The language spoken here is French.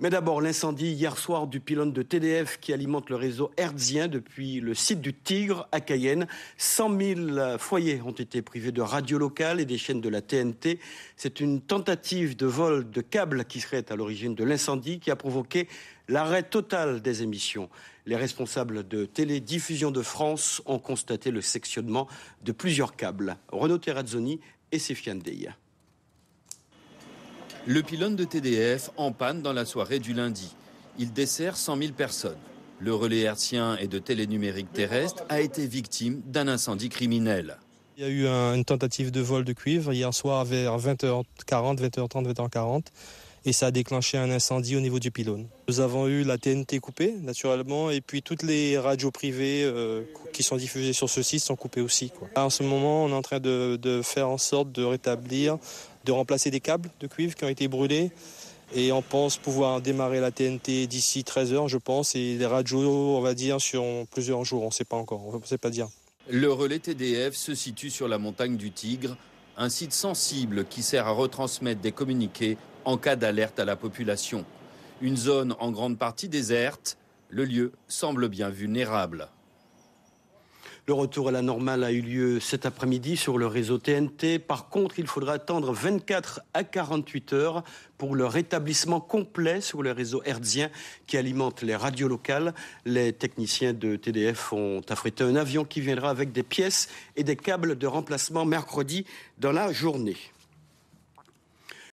Mais d'abord, l'incendie hier soir du pylône de TDF qui alimente le réseau hertzien depuis le site du Tigre à Cayenne. 100 000 foyers ont été privés de radio locale et des chaînes de la TNT. C'est une tentative de vol de câbles qui serait à l'origine de l'incendie qui a provoqué l'arrêt total des émissions. Les responsables de Télédiffusion de France ont constaté le sectionnement de plusieurs câbles. Renaud Terrazzoni et Séfiane Dey. Le pylône de TDF en panne dans la soirée du lundi. Il dessert 100 000 personnes. Le relais hertzien et de télénumérique terrestre a été victime d'un incendie criminel. Il y a eu une tentative de vol de cuivre hier soir vers 20h40, 20h30, 20h40 et ça a déclenché un incendie au niveau du pylône. Nous avons eu la TNT coupée naturellement et puis toutes les radios privées qui sont diffusées sur ce site sont coupées aussi. En ce moment, on est en train de faire en sorte de rétablir, de remplacer des câbles de cuivre qui ont été brûlés et on pense pouvoir démarrer la TNT d'ici 13h je pense et les radios on va dire sur plusieurs jours, on ne sait pas encore, on ne sait pas dire. Le relais TDF se situe sur la montagne du Tigre, un site sensible qui sert à retransmettre des communiqués en cas d'alerte à la population. Une zone en grande partie déserte, le lieu semble bien vulnérable. Le retour à la normale a eu lieu cet après-midi sur le réseau TNT. Par contre, il faudra attendre 24 à 48 heures pour le rétablissement complet sur le réseau hertzien qui alimente les radios locales. Les techniciens de TDF ont affrété un avion qui viendra avec des pièces et des câbles de remplacement mercredi dans la journée.